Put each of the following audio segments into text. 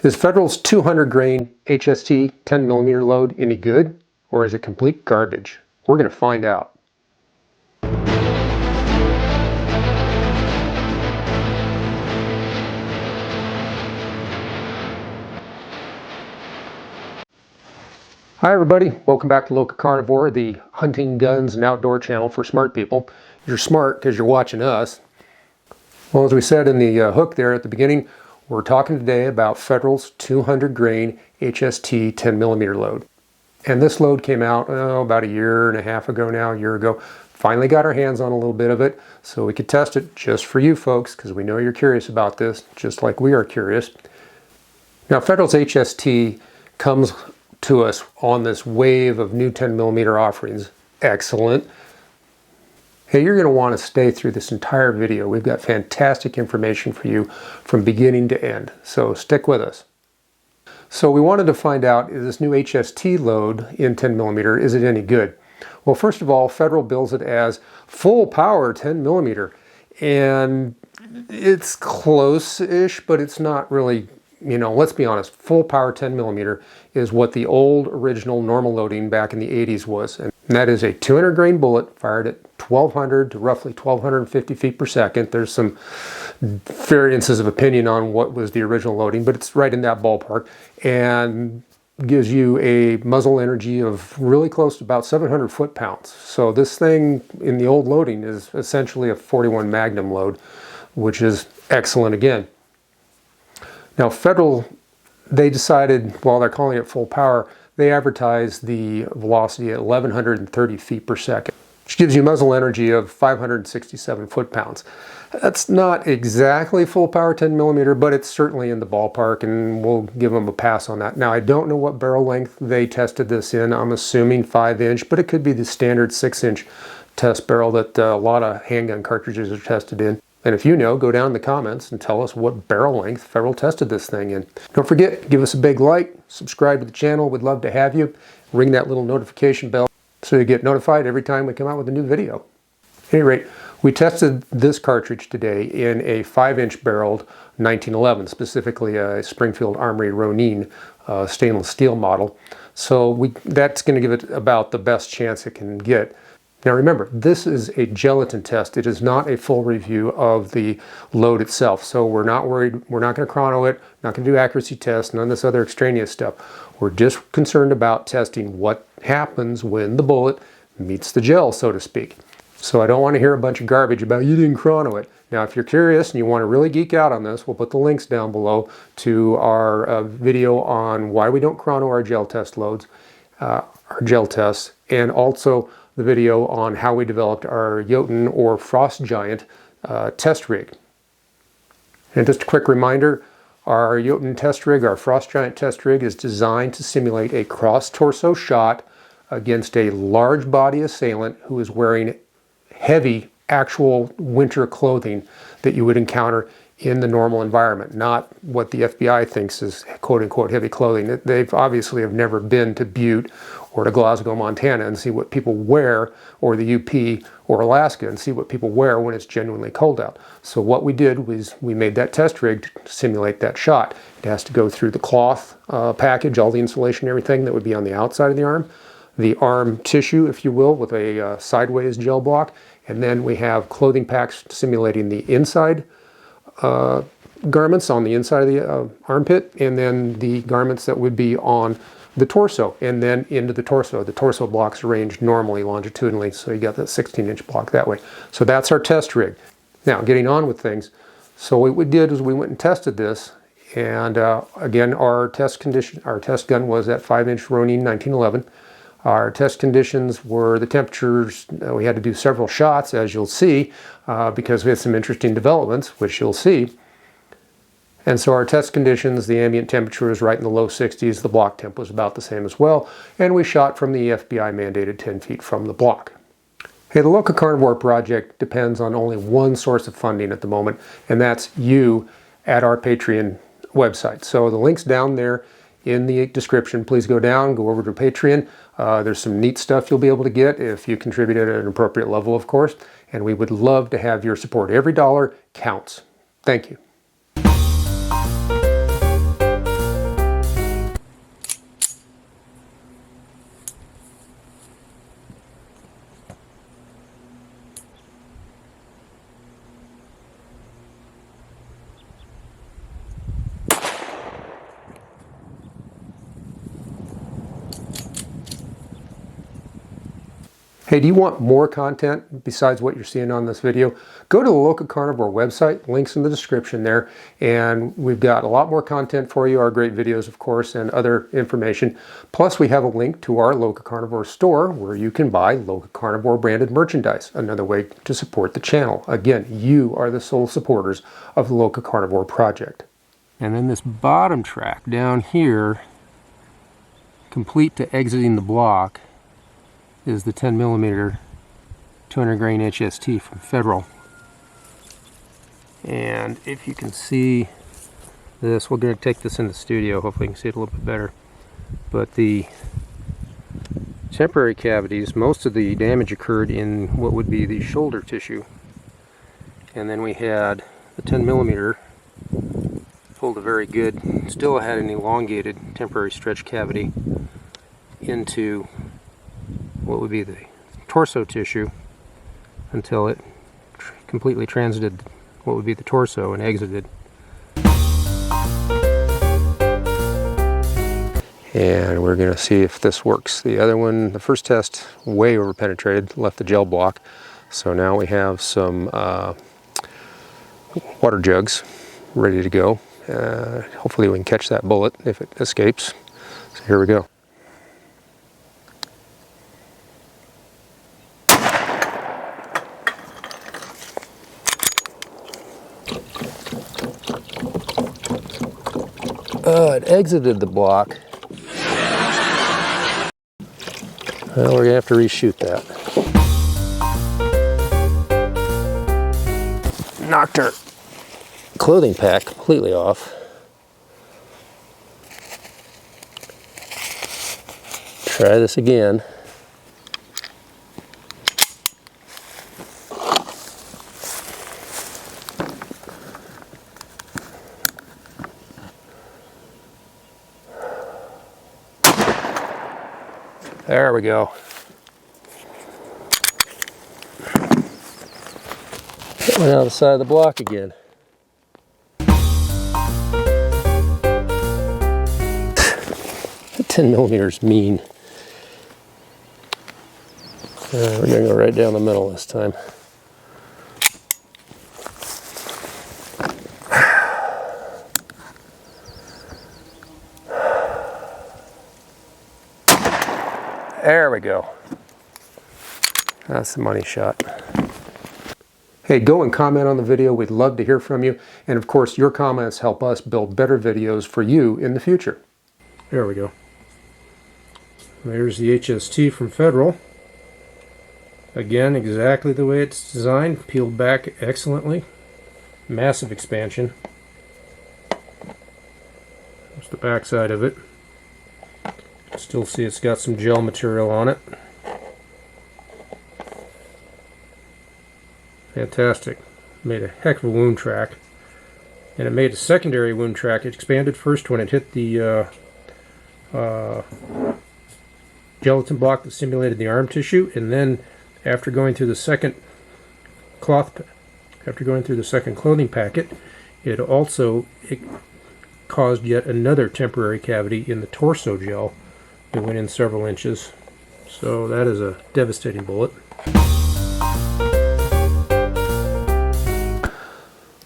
Is Federal's 200 grain HST 10mm load any good, or is it complete garbage? We're going to find out. Hi everybody, welcome back to LocaCarnivore, the hunting, guns, and outdoor channel for smart people. You're smart because you're watching us. Well, as we said in the hook there at the beginning, we're talking today about Federal's 200 grain HST 10mm load. And this load came out about a year and a half ago now, a year ago. Finally got our hands on a little bit of it so we could test it just for you folks, because we know you're curious about this, just like we are curious. Now, Federal's HST comes to us on this wave of new 10mm offerings. Excellent. Hey, you're going to want to stay through this entire video. We've got fantastic information for you from beginning to end, so stick with us. So we wanted to find out, is this new HST load in 10mm, is it any good? Well, first of all, Federal bills it as full power 10mm, and it's close-ish, but it's not really, you know, let's be honest, full power 10mm is what the old original normal loading back in the 80s was. And that is a 200 grain bullet fired at 1200 to roughly 1250 feet per second. There's some variances of opinion on what was the original loading, but it's right in that ballpark, and gives you a muzzle energy of really close to about 700 foot-pounds. So this thing in the old loading is essentially a 41 Magnum load, which is excellent again. Now, Federal, they decided, while they're calling it full power, they advertise the velocity at 1130 feet per second, which gives you muzzle energy of 567 foot-pounds. That's not exactly full power 10mm, but it's certainly in the ballpark, and we'll give them a pass on that. Now, I don't know what barrel length they tested this in. I'm assuming 5-inch, but it could be the standard 6-inch test barrel that a lot of handgun cartridges are tested in. And if you know, go down in the comments and tell us what barrel length Federal tested this thing in. Don't forget, give us a big like, subscribe to the channel. We'd love to have you. Ring that little notification bell so you get notified every time we come out with a new video. At any rate, we tested this cartridge today in a 5-inch barreled 1911, specifically a Springfield Armory Ronin stainless steel model. So that's going to give it about the best chance it can get. Now remember, this is a gelatin test. It is not a full review of the load itself. So we're not worried, we're not going to chrono it, not going to do accuracy tests, none of this other extraneous stuff. We're just concerned about testing what happens when the bullet meets the gel, so to speak. So I don't want to hear a bunch of garbage about you didn't chrono it. Now, if you're curious and you want to really geek out on this, we'll put the links down below to our video on why we don't chrono our gel test loads, our gel tests, and also the video on how we developed our Jotun or Frost Giant test rig. And just a quick reminder, our Jotun test rig, our Frost Giant test rig, is designed to simulate a cross-torso shot against a large body assailant who is wearing heavy actual winter clothing that you would encounter in the normal environment, not what the FBI thinks is quote-unquote heavy clothing. They've obviously have never been to Butte or to Glasgow, Montana and see what people wear, or the UP or Alaska and see what people wear when it's genuinely cold out. So what we did was we made that test rig to simulate that shot. It has to go through the cloth package, all the insulation, everything that would be on the outside of the arm tissue, if you will, with a sideways gel block. And then we have clothing packs simulating the inside garments on the inside of the armpit, and then the garments that would be on the torso, and then into the torso. The torso block's arranged normally longitudinally, so you got that 16-inch block that way. So that's our test rig. Now, getting on with things. So what we did is we went and tested this, and again, our test gun was that 5-inch Ronin 1911. Our test conditions were the temperatures. We had to do several shots, as you'll see, because we had some interesting developments, which you'll see. And so our test conditions, the ambient temperature was right in the low 60s. The block temp was about the same as well. And we shot from the FBI mandated 10 feet from the block. Hey, the LocaCarnivore project depends on only one source of funding at the moment, and that's you at our Patreon website. So the link's down there in the description. Please go down, go over to Patreon. There's some neat stuff you'll be able to get if you contribute at an appropriate level, of course. And we would love to have your support. Every dollar counts. Thank you. Hey, do you want more content besides what you're seeing on this video? Go to the LocaCarnivore website, links in the description there, and we've got a lot more content for you, our great videos, of course, and other information. Plus, we have a link to our LocaCarnivore store where you can buy LocaCarnivore branded merchandise, another way to support the channel. Again, you are the sole supporters of the LocaCarnivore project. And then this bottom track down here, complete to exiting the block, is the 10mm 200 grain HST from Federal. And if you can see this, we're going to take this in the studio, hopefully you can see it a little bit better. But the temporary cavities, most of the damage occurred in what would be the shoulder tissue. And then we had the 10mm pulled a very good, still had an elongated temporary stretch cavity into what would be the torso tissue until it completely transited what would be the torso and exited. And we're going to see if this works. The other one, the first test, way over penetrated, left the gel block. So now we have some water jugs ready to go. Hopefully we can catch that bullet if it escapes. So here we go. It exited the block. Well, we're going to have to reshoot that. Knocked our clothing pack completely off. Try this again. There we go. It went out the side of the block again. The 10mm is mean. We're going to go right down the middle this time. There we go. That's the money shot. Hey, go and comment on the video. We'd love to hear from you. And of course, your comments help us build better videos for you in the future. There we go. There's the HST from Federal. Again, exactly the way it's designed. Peeled back excellently. Massive expansion. That's the back side of it. Still see it's got some gel material on it. Fantastic. Made a heck of a wound track. And it made a secondary wound track. It expanded first when it hit the gelatin block that simulated the arm tissue, and then after going through the second clothing packet, it caused yet another temporary cavity in the torso gel. It went in several inches. So that is a devastating bullet.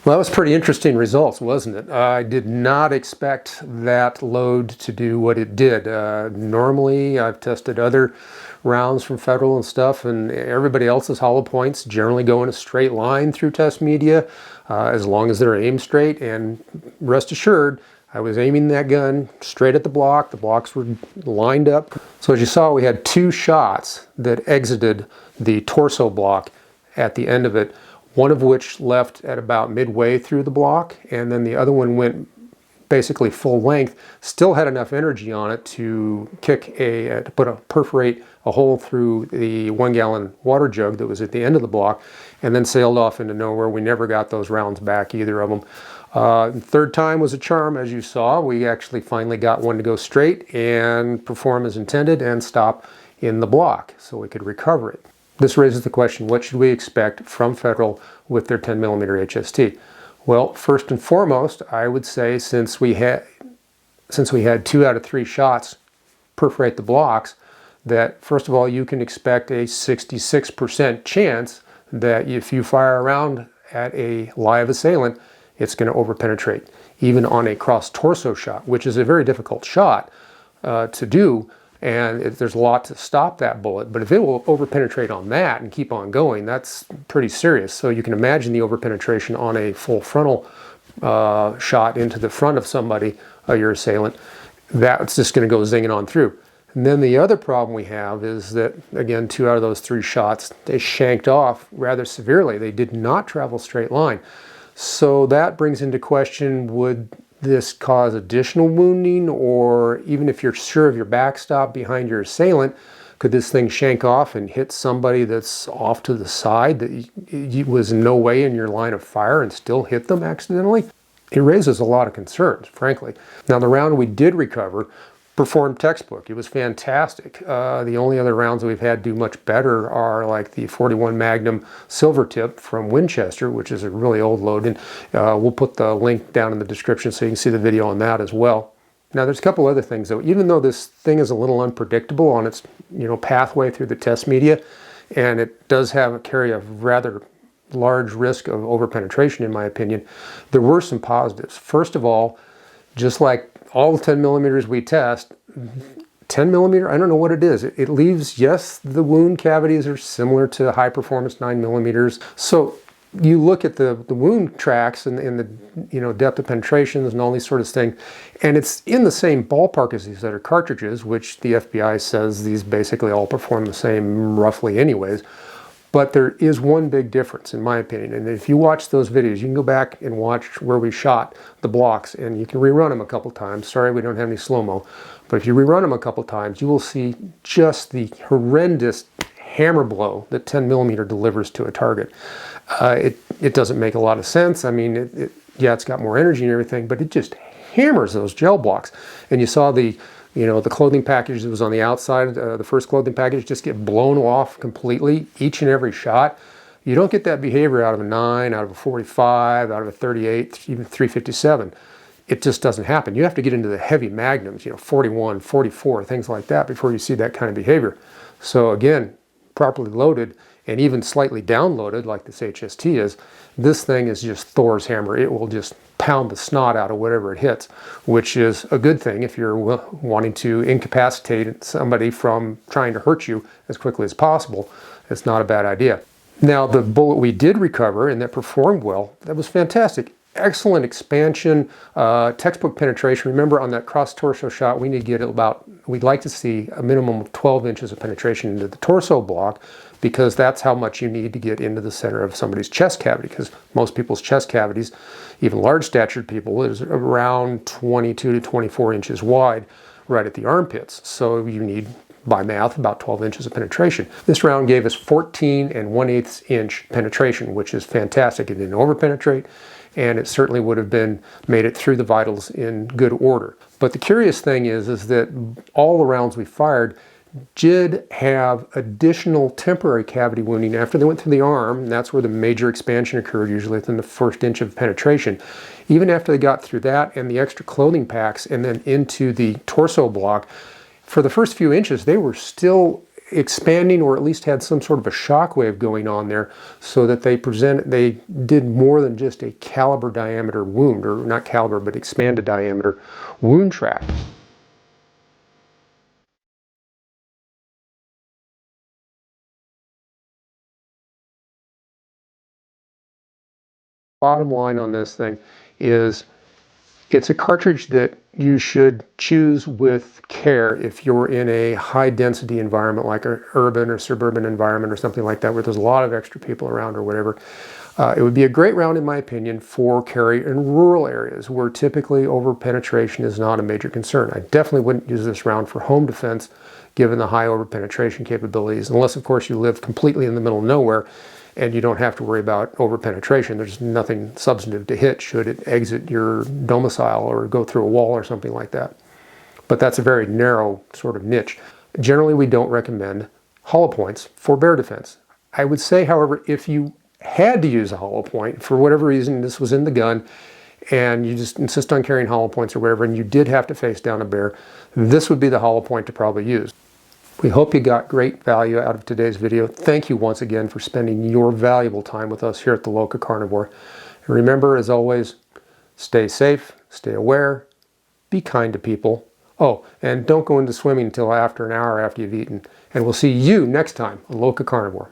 Well, that was pretty interesting results, wasn't it? I did not expect that load to do what it did. Normally, I've tested other rounds from Federal and stuff, and everybody else's hollow points generally go in a straight line through test media, as long as they're aimed straight. And rest assured, I was aiming that gun straight at the block. The blocks were lined up. So as you saw, we had two shots that exited the torso block at the end of it, one of which left at about midway through the block, and then the other one went basically full length, still had enough energy on it to perforate a hole through the 1 gallon water jug that was at the end of the block, and then sailed off into nowhere. We never got those rounds back, either of them. Third time was a charm, as you saw. We actually finally got one to go straight and perform as intended and stop in the block so we could recover it. This raises the question, what should we expect from Federal with their 10mm HST? Well, first and foremost, I would say since we had 2 out of 3 shots perforate the blocks, that, first of all, you can expect a 66% chance that if you fire a round at a live assailant, it's going to overpenetrate, even on a cross-torso shot, which is a very difficult shot to do, and there's a lot to stop that bullet. But if it will overpenetrate on that and keep on going, that's pretty serious. So you can imagine the overpenetration on a full frontal shot into the front of somebody, your assailant. That's just going to go zinging on through. And then the other problem we have is that, again, 2 out of those 3 shots, they shanked off rather severely. They did not travel straight line. So that brings into question, would this cause additional wounding, or even if you're sure of your backstop behind your assailant, could this thing shank off and hit somebody that's off to the side that was in no way in your line of fire and still hit them accidentally? It raises a lot of concerns, frankly. Now, the round we did recover performed textbook. It was fantastic. The only other rounds that we've had do much better are like the 41 Magnum Silver Tip from Winchester, which is a really old load, and we'll put the link down in the description so you can see the video on that as well. Now, there's a couple other things though. Even though this thing is a little unpredictable on its pathway through the test media, and it does carry a rather large risk of overpenetration, in my opinion, there were some positives. First of all, just like all the 10 millimeters we test, 10 millimeter, I don't know what it is. It leaves, yes, the wound cavities are similar to high performance 9 millimeters. So you look at the wound tracks and the depth of penetrations and all these sort of things, and it's in the same ballpark as these other cartridges, which the FBI says these basically all perform the same roughly anyways. But there is one big difference, in my opinion, and if you watch those videos, you can go back and watch where we shot the blocks, and you can rerun them a couple times. Sorry, we don't have any slow-mo, but if you rerun them a couple times, you will see just the horrendous hammer blow that 10 millimeter delivers to a target. It doesn't make a lot of sense. I mean, yeah, it's got more energy and everything, but it just hammers those gel blocks. And you saw the clothing package that was on the outside, the first clothing package, just get blown off completely each and every shot. You don't get that behavior out of a 9, out of a 45, out of a 38, even 357. It just doesn't happen. You have to get into the heavy magnums, 41, 44, things like that before you see that kind of behavior. So again, properly loaded and even slightly downloaded like this HST is, this thing is just Thor's hammer. It will just pound the snot out of whatever it hits, which is a good thing if you're wanting to incapacitate somebody from trying to hurt you as quickly as possible. It's not a bad idea. Now, the bullet we did recover and that performed well, that was fantastic. Excellent expansion, textbook penetration. Remember, on that cross-torso shot, we need to get we'd like to see a minimum of 12 inches of penetration into the torso block, because that's how much you need to get into the center of somebody's chest cavity, because most people's chest cavities, even large-statured people, is around 22 to 24 inches wide right at the armpits. So you need, by math, about 12 inches of penetration. This round gave us 14 1/8 inch penetration, which is fantastic. It didn't overpenetrate, and it certainly would have made it through the vitals in good order. But the curious thing is that all the rounds we fired did have additional temporary cavity wounding after they went through the arm, and that's where the major expansion occurred, usually within the first inch of penetration. Even after they got through that and the extra clothing packs and then into the torso block, for the first few inches, they were still expanding, or at least had some sort of a shock wave going on there, so that they did more than just a caliber diameter wound, or not caliber, but expanded diameter wound track. Bottom line on this thing is it's a cartridge that you should choose with care if you're in a high density environment like an urban or suburban environment or something like that, where there's a lot of extra people around or whatever. It would be a great round, in my opinion, for carry in rural areas where typically overpenetration is not a major concern. I definitely wouldn't use this round for home defense given the high overpenetration capabilities, unless of course you live completely in the middle of nowhere and you don't have to worry about overpenetration. There's nothing substantive to hit should it exit your domicile or go through a wall or something like that. But that's a very narrow sort of niche. Generally, we don't recommend hollow points for bear defense. I would say, however, if you had to use a hollow point, for whatever reason, this was in the gun, and you just insist on carrying hollow points or whatever, and you did have to face down a bear, this would be the hollow point to probably use. We hope you got great value out of today's video. Thank you once again for spending your valuable time with us here at the LocaCarnivore. And remember, as always, stay safe, stay aware, be kind to people. Oh, and don't go into swimming until after an hour after you've eaten. And we'll see you next time on LocaCarnivore.